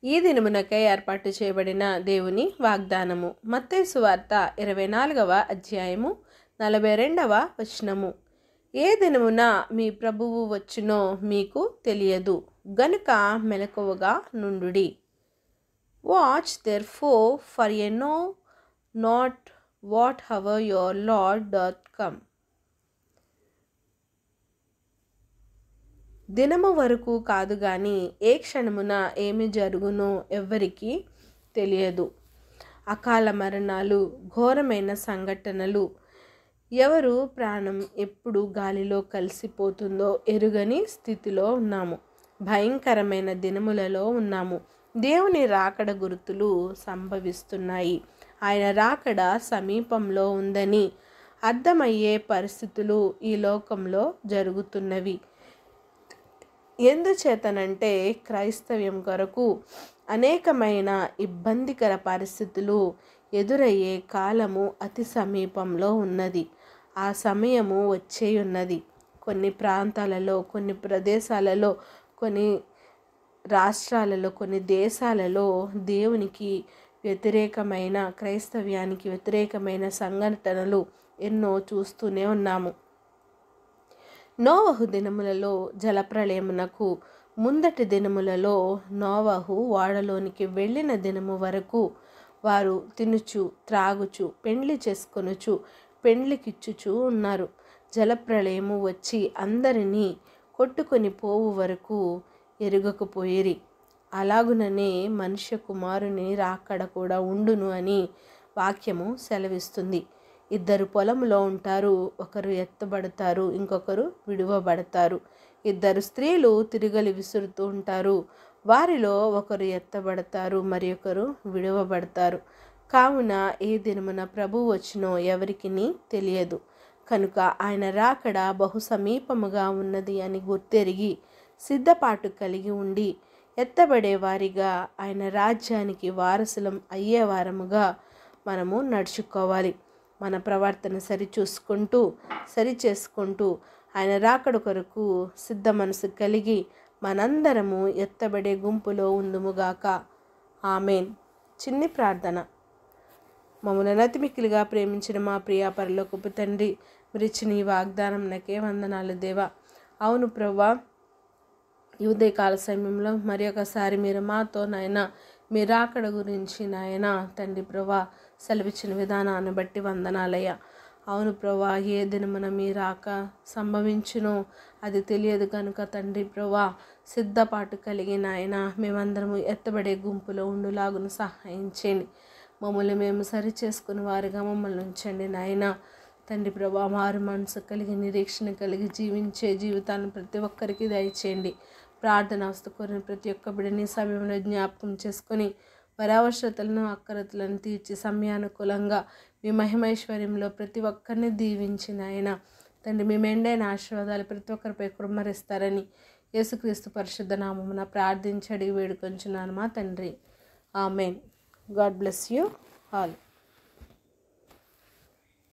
ఈ దినమునకై ఏర్పాటు చేయబడిన దేవుని వాగ్దానము. మత్తయి సువార్త 24వ అధ్యాయము 42వ వచనము. ఏ దినమున మీ ప్రభువు వచ్చునో మీకు తెలియదు, గనుక మెలకువగా నుండుడి. Watch therefore, for ye know not what hour your Lord doth come. దినము వరకు కాదు గాని ఏ క్షణమున ఏమి జరుగునో ఎవ్వరికీ తెలియదు. అకాల మరణాలు, ఘోరమైన సంఘటనలు, ఎవరు ప్రాణం ఎప్పుడు గాలిలో కలిసిపోతుందో ఎరుగని స్థితిలో ఉన్నాము. భయంకరమైన దినములలో ఉన్నాము. దేవుని రాకడ గుర్తులు సంభవిస్తున్నాయి. ఆయన రాకడ సమీపంలో ఉందని అర్థమయ్యే పరిస్థితులు ఈ లోకంలో జరుగుతున్నవి. ఎందుచేతనంటే క్రైస్తవ్యం కొరకు అనేకమైన ఇబ్బందికర పరిస్థితులు ఎదురయ్యే కాలము అతి సమీపంలో ఉన్నది. ఆ సమయము వచ్చేయున్నది. కొన్ని ప్రాంతాలలో, కొన్ని ప్రదేశాలలో, కొన్ని రాష్ట్రాలలో, కొన్ని దేశాలలో దేవునికి వ్యతిరేకమైన, క్రైస్తవ్యానికి వ్యతిరేకమైన సంఘటనలు ఎన్నో చూస్తూనే ఉన్నాము. నోవహు దినములలో జలప్రళయమునకు ముందటి దినములలో నోవహు ఓడలోనికి వెళ్ళిన దినము వరకు వారు తినుచు, త్రాగుచు, పెండ్లి చేసుకొనుచు, పెండ్లికిచ్చుచు ఉన్నారు. జలప్రళయము వచ్చి అందరినీ కొట్టుకొని పోవు వరకు ఎరుగకపోయిరి. అలాగుననే మనుష్య కుమారుని రాకడ కూడా ఉండును అని వాక్యము సెలవిస్తుంది. ఇద్దరు పొలంలో ఉంటారు, ఒకరు ఎత్తబడతారు, ఇంకొకరు విడువబడతారు. ఇద్దరు స్త్రీలు తిరగలి విసురుతూ ఉంటారు, వారిలో ఒకరు ఎత్తబడతారు, మరి ఒకరు విడువబడతారు. కావున ఏ దినమున ప్రభు వచ్చినో ఎవరికి తెలియదు. కనుక ఆయన రాకడ బహు సమీపముగా ఉన్నది అని గుర్తెరిగి సిద్ధపాటు కలిగి ఉండి ఎత్తబడే వారిగా, ఆయన రాజ్యానికి వారసులం అయ్యే వారముగా మనము నడుచుకోవాలి. మన ప్రవర్తన సరిచేసుకుంటూ ఆయన రాకడ కొరకు సిద్ధ మనసు కలిగి మనందరము ఎత్తబడే గుంపులో ఉందుముగాక. ఆమెన్. చిన్ని ప్రార్థన. మమ్మల్ని అతి మిక్కిలిగా ప్రేమించిన మా ప్రియ పరలోకపు తండ్రి, మీరిచ్చిన ఈ వాగ్దానం నాకే వందనాలు దేవా. అవును ప్రభువా, ఈ ఉదయకాల సమయంలో మరి ఒకసారి మీరు మాతో నాయన మీ రాకడ గురించి నాయన తండ్రి ప్రభా సెలవిచ్చిన విధానాన్ని బట్టి వందనాలయ్యా. అవును ప్రభా, ఏ దినమున మీ రాక సంభవించునో అది తెలియదు కనుక తండ్రి ప్రభా సిద్ధపాటు కలిగి నాయన మేమందరము ఎత్తబడే గుంపులో ఉండులాగును సహాయం చేయండి. మమ్మల్ని మేము సరి చేసుకుని వారిగా మమ్మల్ని ఉంచండి నాయన తండ్రి ప్రభా. మారు మనసు కలిగి, నిరీక్షణ కలిగి జీవించే జీవితాన్ని ప్రతి ఒక్కరికి దయచేయండి. ప్రార్థన అవస్థ కోరిన ప్రతి ఒక్క బిడ్డని సమయంలో జ్ఞాపకం చేసుకొని వారి అవసరతలను, అక్కరతలను తీర్చి సమయానుకూలంగా మీ మహిమైశ్వర్యంలో ప్రతి ఒక్కరిని దీవించిన ఆయన తండ్రి మీ మెండైన ఆశీర్వాదాలు ప్రతి ఒక్కరిపై కుమ్మరిస్తారని యేసుక్రీస్తు పరిశుద్ధ నామమున ప్రార్థించి అడిగి వేడుకొంచున్నాను మా తండ్రి. Amen. God bless you all.